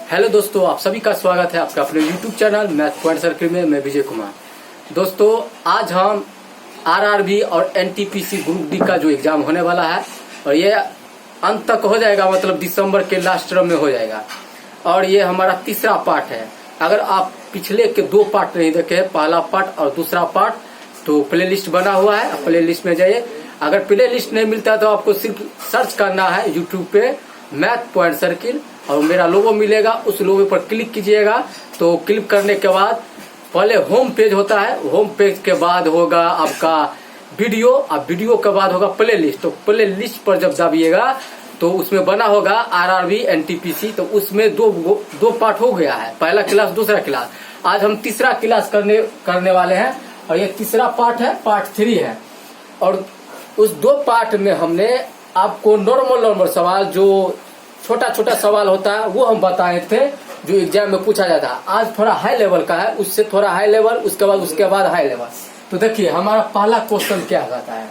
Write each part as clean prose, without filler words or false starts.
Hello दोस्तों, आप सभी का स्वागत है आपका अपने YouTube channel math point circle में। मैं विजय कुमार। दोस्तों, आज हम आरआरबी और एनटीपीसी ग्रुप डी का जो एग्जाम होने वाला है और ये अंत तक हो जाएगा, मतलब दिसंबर के लास्ट टर्म में हो जाएगा और ये हमारा तीसरा पार्ट है। अगर आप पिछले के दो पार्ट नहीं देखे, पहला पार्ट और दूसरा पार्ट, तो प्ले लिस्ट बना हुआ है, प्ले लिस्ट में जाइए। अगर प्ले लिस्ट नहीं मिलता है तो आपको सिर्फ सर्च करना है यूट्यूब पे मैथ पॉइंट सर्किल और मेरा लोगो मिलेगा, उस लोगो पर क्लिक कीजिएगा। तो क्लिक करने के बाद पहले होम पेज होता है, होम पेज के बाद होगा आपका वीडियो और वीडियो के बाद होगा प्ले लिस्ट। तो प्ले लिस्ट पर जब दबिएगा तो उसमें बना होगा आरआरबी एनटीपीसी। तो उसमें दो पार्ट हो गया है, पहला क्लास दूसरा क्लास। आज हम तीसरा क्लास करने वाले हैं और ये तीसरा पार्ट है, पार्ट 3 है। और उस दो पार्ट में हमने आपको नॉर्मल सवाल, जो छोटा छोटा सवाल होता है वो हम बताए थे जो एग्जाम में पूछा जाता है। आज थोड़ा हाई लेवल का है, उससे थोड़ा हाई लेवल, उसके बाद हाई लेवल। तो देखिए हमारा पहला क्वेश्चन क्या कहता है।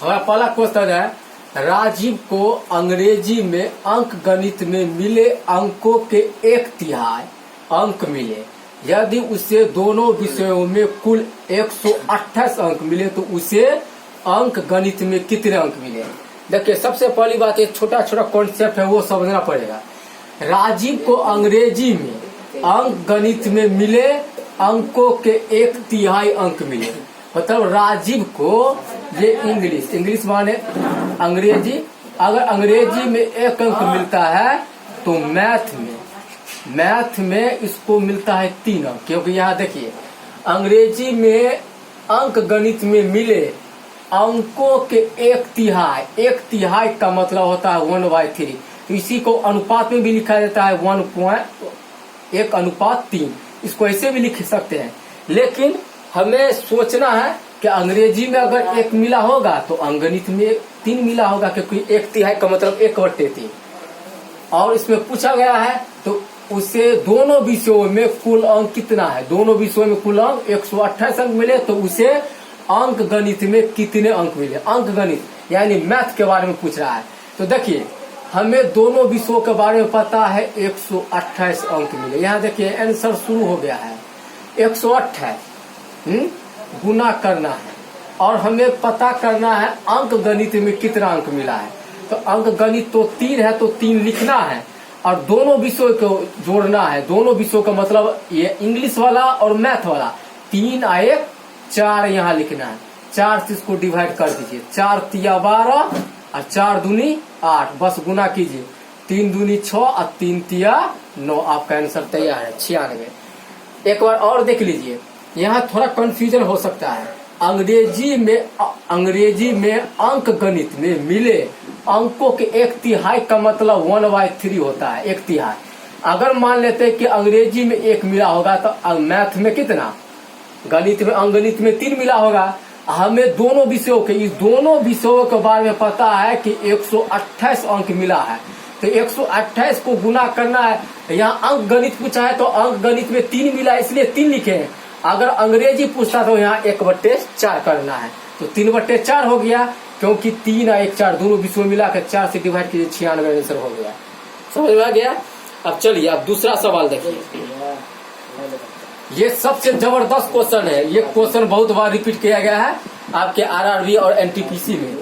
हमारा पहला क्वेश्चन है, राजीव को अंग्रेजी में अंक गणित में मिले अंकों के 1/3 अंक मिले। यदि उसे दोनों विषयों में कुल 128 अंक मिले तो उसे अंक गणित में कितने अंक मिले। देखिए सबसे पहली बात, एक छोटा छोटा कॉन्सेप्ट है वो समझना पड़ेगा। राजीव को अंग्रेजी में अंक गणित में मिले अंकों के 1/3 अंक मिले। मतलब राजीव को ये इंग्लिश माने अंग्रेजी, अगर अंग्रेजी में 1 अंक मिलता है तो मैथ में इसको मिलता है 3 अंक। क्योंकि यहाँ देखिए अंग्रेजी में अंक गणित में मिले अंकों के 1/3 का मतलब होता है 1/3। तो इसी को अनुपात में भी लिखा जाता है 1:3। इसको ऐसे भी लिख सकते हैं, लेकिन हमें सोचना है कि अंग्रेजी में अगर 1 मिला होगा तो अंकगणित में 3 मिला होगा, क्योंकि 1/3 का मतलब 1/3। और इसमें पूछा गया है तो उसे दोनों विषयों में कुल अंक कितना है। दोनों विषयों में कुल अंक 128 अंक मिले तो उसे अंक गणित में कितने अंक मिले। अंक गणित यानी मैथ के बारे में पूछ रहा है। तो देखिए हमें दोनों विषयों के बारे में पता है, 128 अंक मिले। यहाँ देखिए आंसर शुरू हो गया है, 128 गुना करना है और हमें पता करना है अंक गणित में कितना अंक मिला है। तो अंक गणित तो 3 है तो 3 लिखना है और दोनों विषयों को जोड़ना है। दोनों विषयों का मतलब ये इंग्लिश वाला और मैथ वाला, 3 और 1 4 यहाँ लिखना है। 4 से इसको डिवाइड कर दीजिए, 4 तिया 12 और 4 दूनी 8, बस गुना कीजिए, 3 दूनी 6 और 3 तिया 9। आपका आंसर तैयार है 96। एक बार और देख लीजिए, यहाँ थोड़ा कंफ्यूजन हो सकता है। अंग्रेजी में अंक गणित में मिले अंकों के 1/3 का मतलब 1/3 होता है, 1/3। अगर मान लेते हैं कि अंग्रेजी में 1 मिला होगा तो मैथ में कितना, गणित में अंकगणित में 3 मिला होगा। हमें दोनों विषयों के बारे में पता है कि 128 अंक मिला है। तो 128 को गुना करना है। यहाँ अंक गणित पूछा है तो अंक गणित में 3 मिला इसलिए 3 लिखे हैं। अगर अंग्रेजी पूछता तो यहाँ 1/4 करना है, तो 3/4 हो गया, क्योंकि 3 और 1 4 दोनों विषयों मिला कर 4 से डिवाइड कीजिए, 96 आंसर हो गया। समझ में आ गया। अब चलिए अब दूसरा सवाल देखिए। ये सबसे जबरदस्त क्वेश्चन है। ये क्वेश्चन बहुत बार रिपीट किया गया है आपके आरआरबी और एनटीपीसी में।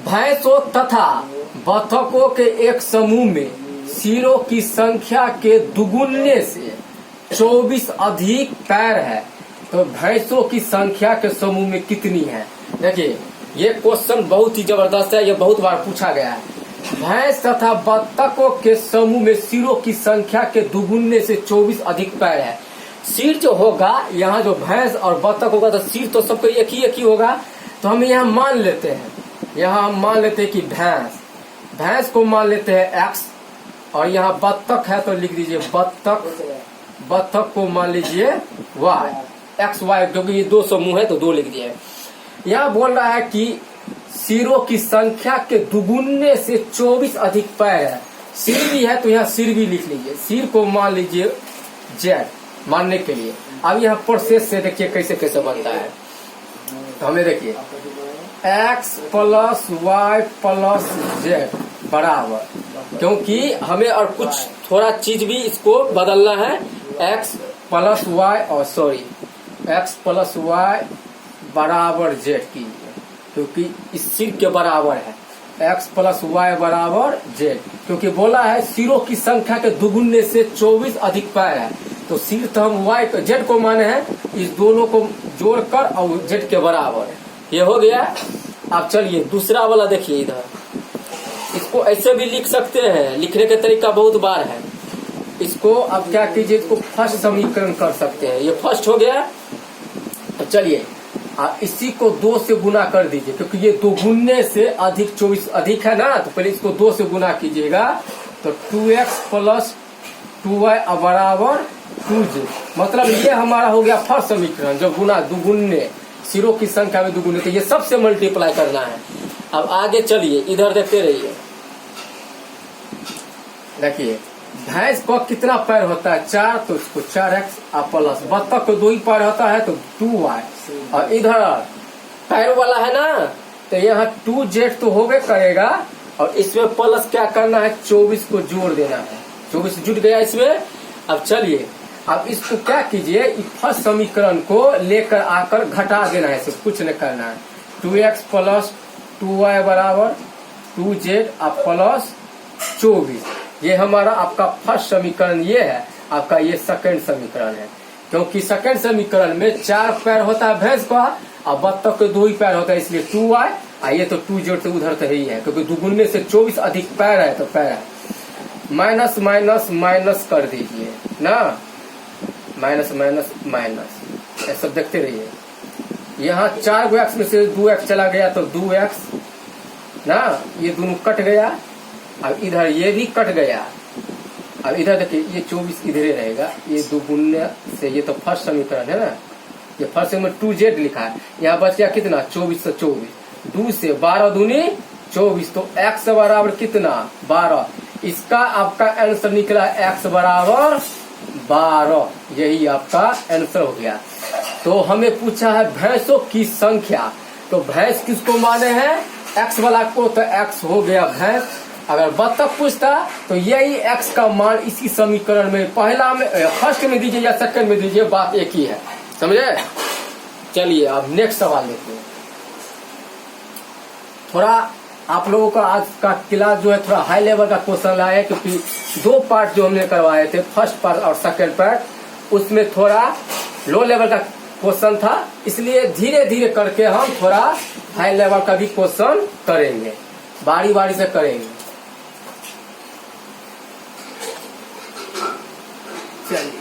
भैंसों तथा बतखों के एक समूह में सिरों की संख्या के दुगुने से 24 अधिक पैर है, तो भैंसों की संख्या के समूह में कितनी है। देखिए ये क्वेश्चन बहुत ही जबरदस्त है, ये बहुत बार पूछा गया है। भैंस तथा बतखों के समूह में सिरों की संख्या के दुगुने से 24 अधिक पैर है। सिर जो होगा, यहाँ जो भैंस और बतख होगा तो सिर तो सबको एक ही होगा। तो हम यहाँ मान लेते हैं कि भैंस को मान लेते हैं x, और यहाँ बतख है तो लिख दीजिए बतख को मान लीजिए y, XY, क्योंकि ये 2 समूह है तो 2 लिख दिए। यहाँ बोल रहा है कि सिरों की संख्या के दुगुने से 24 अधिक पैर है। सिर भी है तो यहाँ सिर भी लिख लीजिए, सिर को मान लीजिए Z मानने के लिए। अब यहाँ प्रोसेस से देखिए कैसे बनता है। तो हमें देखिए x + y + z बराबर क्योंकि हमें और कुछ थोड़ा चीज भी इसको बदलना है। x प्लस वाई और सॉरी x प्लस वाई बराबर z कीजिए, क्योंकि इस सिर के बराबर है। x प्लस वाई बराबर z, क्योंकि बोला है सिरों की संख्या के दुगुने से 24 अधिक पैर है, तो सिर तो हम y को z को माने हैं, इस दोनों को जोड़कर और z के बराबर है। ये हो गया। अब चलिए दूसरा वाला देखिए, इधर इसको ऐसे भी लिख सकते हैं, लिखने का तरीका बहुत बार है। इसको अब क्या कीजिए, इसको फर्स्ट समीकरण कर सकते हैं। ये फर्स्ट हो गया। तो चलिए इसी को 2 से गुना कर दीजिए, क्योंकि ये दुगुने से अधिक 24 अधिक है ना, तो पहले इसको 2 से गुना कीजिएगा। तो 2x प्लस 2y बराबर 2z, मतलब ये हमारा हो गया फर्स्ट समीकरण। जो गुना दुगुने, सिरों की संख्या में दुगुने, तो ये सबसे मल्टीप्लाई करना है। अब आगे चलिए, इधर देखते रहिए। देखिए भैंस को कितना पैर होता है, 4, तो इसको 4x प्लस, बत्तख को 2 ही पैर होता है तो 2y, और इधर पैर वाला है ना, तो यहाँ 2z तो हो गए करेगा, और इसमें प्लस क्या करना है, 24 को जोड़ देना है। 24 जुट गया इसमें। अब चलिए, अब इसको क्या कीजिए, इस फर्स्ट समीकरण को लेकर आकर घटा देना है, सिर्फ कुछ नहीं करना है। 2x प्लस 2y बराबर 2z प्लस 24, ये हमारा आपका फर्स्ट समीकरण ये है। आपका ये सेकंड समीकरण है, क्योंकि सेकंड समीकरण में 4 पैर होता है भैंस का, और बत्तख के 2 ही पैर होता है, इसलिए 2y, ये तो 2z तो उधर तो ही है, क्योंकि दुगुने से 24 अधिक पैर है, तो पैर है। माइनस माइनस माइनस कर दीजिए ना, माइनस माइनस माइनस, ये सब देखते रहिए। यहाँ 4 x में से 2x चला गया तो 2x ना, ये दोनों कट गया। अब इधर ये भी कट गया। अब इधर देखिए, ये 24 इधर ही रहेगा, ये दुगुने से, ये तो फर्स्ट समीकरण है ना, ये फर्स्ट में 2z लिखा है। यहाँ बच गया कितना, 24 से 24, 2 से 12 दूनी 24, तो x बराबर कितना, 12। इसका आपका आंसर निकला x बराबर 12, यही आपका आंसर हो गया। तो हमें पूछा है भैंसों की संख्या, तो भैंस किसको माने हैं, x वाला को, तो x हो गया भैंस। अगर बत्तख पूछता तो यही x का मान इसी समीकरण में पहला में फर्स्ट में दीजिए या सेकंड में दीजिए, बात एक ही है, समझे। चलिए अब नेक्स्ट सवाल देखिए। थोड़ा आप लोगों का आज का क्लास जो है थोड़ा हाई लेवल का क्वेश्चन लाया है, क्योंकि 2 पार्ट जो हमने करवाए थे, फर्स्ट पार्ट और सेकंड पार्ट, उसमें थोड़ा लो लेवल का क्वेश्चन था, इसलिए धीरे धीरे करके हम थोड़ा हाई लेवल का भी क्वेश्चन करेंगे, बारी बारी से करेंगे। चलिए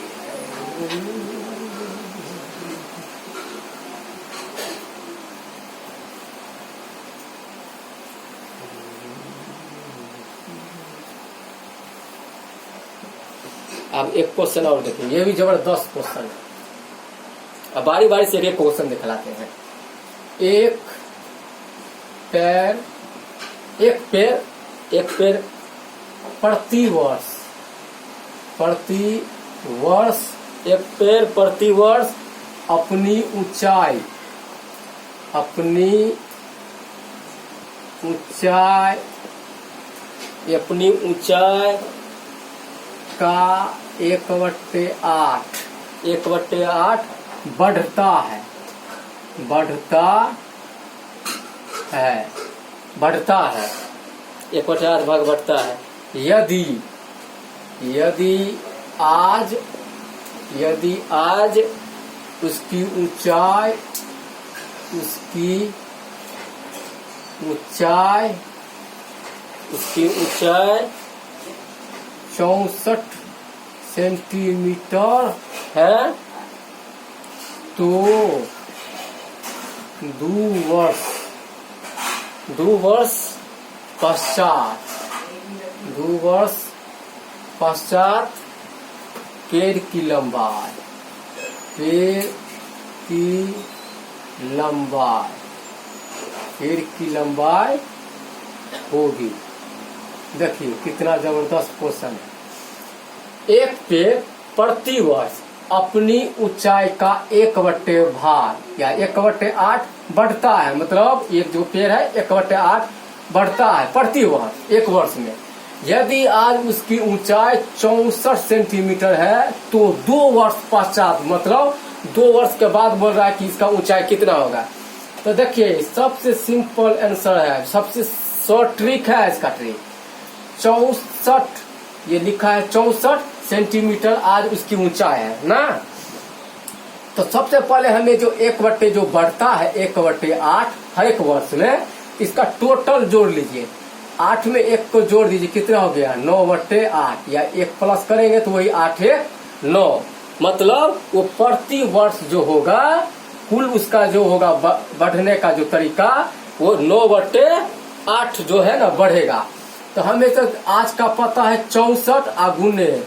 अब एक क्वेश्चन और देखिए, ये भी जबरदस्त क्वेश्चन है। अब बारी बारी से एक क्वेश्चन दिखलाते हैं। एक पैर प्रति वर्ष एक पैर प्रति वर्ष अपनी ऊंचाई का 1/8 बढ़ता है 1/8 भाग बढ़ता है। यदि आज उसकी ऊंचाई 64 सेंटीमीटर है, तो 2 वर्ष पश्चात पेड़ की लंबाई होगी। देखिए कितना जबरदस्त क्वेश्चन है। एक पेड़ प्रति वर्ष अपनी ऊंचाई का 1/8 या 1/8 बढ़ता है, मतलब एक जो पेड़ है 1/8 बढ़ता है प्रति वर्ष, एक वर्ष में। यदि आज उसकी ऊंचाई 64 सेंटीमीटर है तो 2 वर्ष पश्चात मतलब 2 वर्ष के बाद बोल रहा है कि इसका ऊंचाई कितना होगा। तो देखिए सबसे सिंपल आंसर है, सबसे शॉर्ट ट्रिक है इसका ट्रिक। 64 ये लिखा है 64 सेंटीमीटर आज उसकी ऊंचाई है ना। तो सबसे पहले हमें जो 1/, जो बढ़ता है 1/8 हर एक वर्ष में, इसका टोटल जोड़ लीजिए। 8 में 1 को जोड़ दीजिए, कितना हो गया 9/8, या 1 प्लस करेंगे तो वही 8 1 9। मतलब वो प्रति वर्ष जो होगा कुल उसका जो होगा बढ़ने का जो तरीका वो 9/8 जो है ना बढ़ेगा। तो हमें तो आज का पता है 64 गुने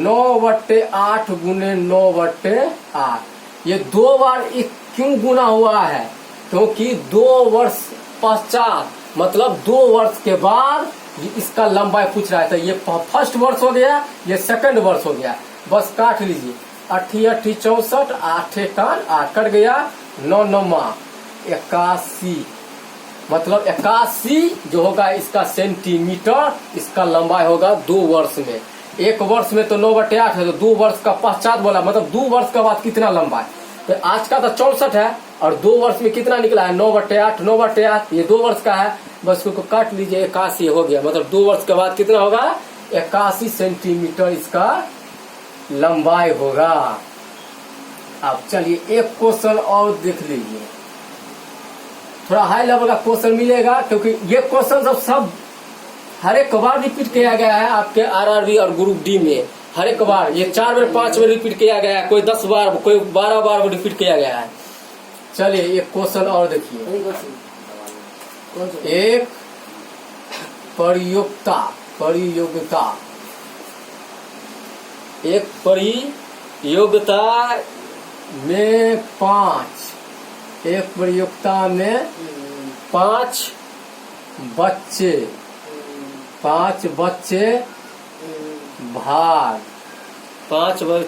9/8 गुने 9/8। ये 2 बार क्यों गुना हुआ है, क्योंकि 2 वर्ष पश्चात मतलब 2 वर्ष के बाद इसका लंबाई पूछ रहा है। तो ये फर्स्ट वर्ष हो गया, ये सेकंड वर्ष हो गया। बस काट लीजिए, 8 8 64, 8 8 कट गया, 9 9 81, मतलब 81 जो होगा इसका सेंटीमीटर, इसका लंबाई होगा 2 वर्ष में। 1 वर्ष में तो 9/8 है, तो 2 वर्ष का पश्चात बोला मतलब 2 वर्ष के बाद कितना लंबाई। तो आज का तो 64 है और 2 वर्ष में कितना निकला है 9/8, 9/8 ये 2 वर्ष का है। बस उसको काट लीजिए, 81 हो गया। मतलब 2 वर्ष के बाद कितना होगा 81 सेंटीमीटर इसका लंबाई होगा। अब चलिए एक क्वेश्चन और देख लीजिए, थोड़ा हाई लेवल का क्वेश्चन मिलेगा, क्योंकि ये क्वेश्चन सब हर एक बार रिपीट किया गया है आपके आरआरबी और ग्रुप डी में। हर एक बार ये 4 बार 5 बार रिपीट किया गया है, कोई 10 बार कोई 12 बार रिपीट किया गया है। चलिए एक क्वेश्चन और देखिए, एक परियोगिता एक परियोगिता में 5 बच्चे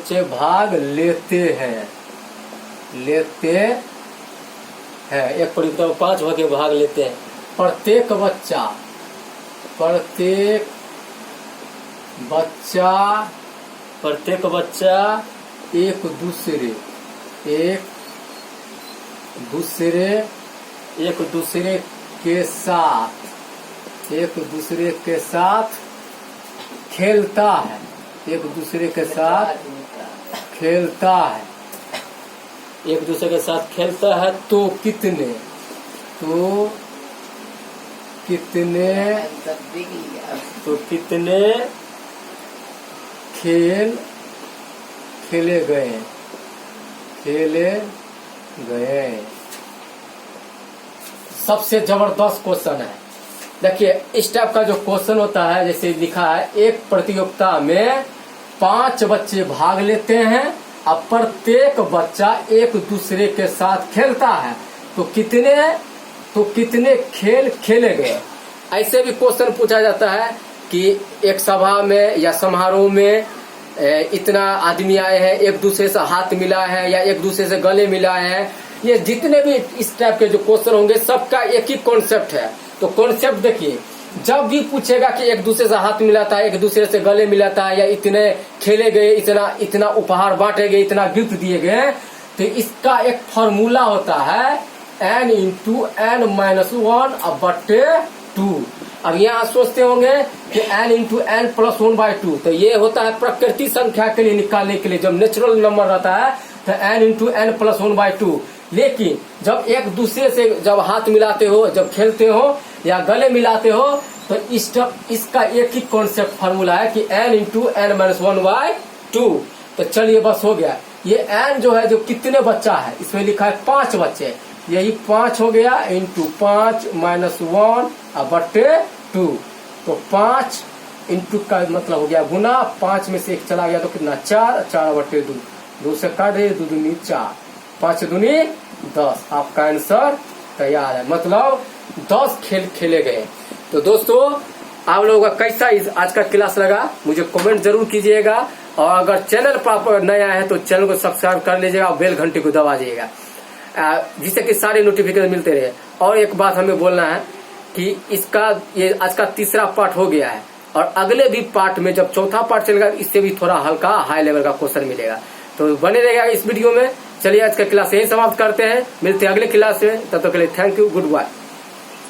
भाग लेते हैं। एक परियोगिता में 5 बच्चे भाग लेते हैं। प्रत्येक बच्चा एक दूसरे के साथ खेलता है। एक दूसरे के साथ खेलता है तो कितने खेल खेले गए। सबसे जबरदस्त क्वेश्चन है। देखिए इस टाइप का जो क्वेश्चन होता है, जैसे लिखा है एक प्रतियोगिता में 5 बच्चे भाग लेते हैं, अब प्रत्येक बच्चा एक दूसरे के साथ खेलता है तो कितने खेल खेले गए। ऐसे भी क्वेश्चन पूछा जाता है कि एक सभा में या समारोह में इतना आदमी आए हैं, एक दूसरे से हाथ मिला है या एक दूसरे से गले मिला है। ये जितने भी इस टाइप के जो क्वेश्चन होंगे सबका एक ही कॉन्सेप्ट है। तो कॉन्सेप्ट देखिए, जब भी पूछेगा कि एक दूसरे से हाथ मिलाता है, एक दूसरे से गले मिलाता है, या इतने खेले गए, इतना उपहार बांटे गए, इतना गिफ्ट दिए गए, तो इसका एक फॉर्मूला होता है n × n-1/2। अब यहाँ सोचते होंगे कि n × n+1/2, तो ये होता है प्रकृति संख्या के लिए निकालने के लिए, जब नेचुरल नंबर रहता है तो n × n+1/2। लेकिन जब एक दूसरे से जब हाथ मिलाते हो, जब खेलते हो या गले मिलाते हो, तो इसका एक ही कॉन्सेप्ट फार्मूला है कि n × n-1/2। तो चलिए बस हो गया। ये n जो है जो कितने बच्चा है, इसमें लिखा है 5 बच्चे, यही 5 हो गया इंटू 5 - 1/2। तो 5 इंटू का मतलब हो गया गुना, 5 में से 1 चला गया तो कितना 4, 4/2, 2 से काट दे, 2 दूनी 4, 5 दूनी 10। आपका आंसर तैयार है, मतलब 10 खेल खेले गए। तो दोस्तों आप लोगों का कैसा आज का क्लास लगा मुझे कमेंट जरूर कीजिएगा, और अगर चैनल पर नया है तो चैनल को सब्सक्राइब कर लीजिएगा और बेल घंटी को दबा दीजिएगा, जिससे कि सारे नोटिफिकेशन मिलते रहे। और एक बात हमें बोलना है कि ये आज का तीसरा पार्ट हो गया है, और अगले भी पार्ट में जब चौथा पार्ट चलेगा इससे भी थोड़ा हल्का हाई लेवल का क्वेश्चन मिलेगा। तो बने रहेगा इस वीडियो में। चलिए आज का क्लास यही समाप्त करते हैं, मिलते हैं अगले क्लास में, तब तक के लिए थैंक यू, गुड बाय।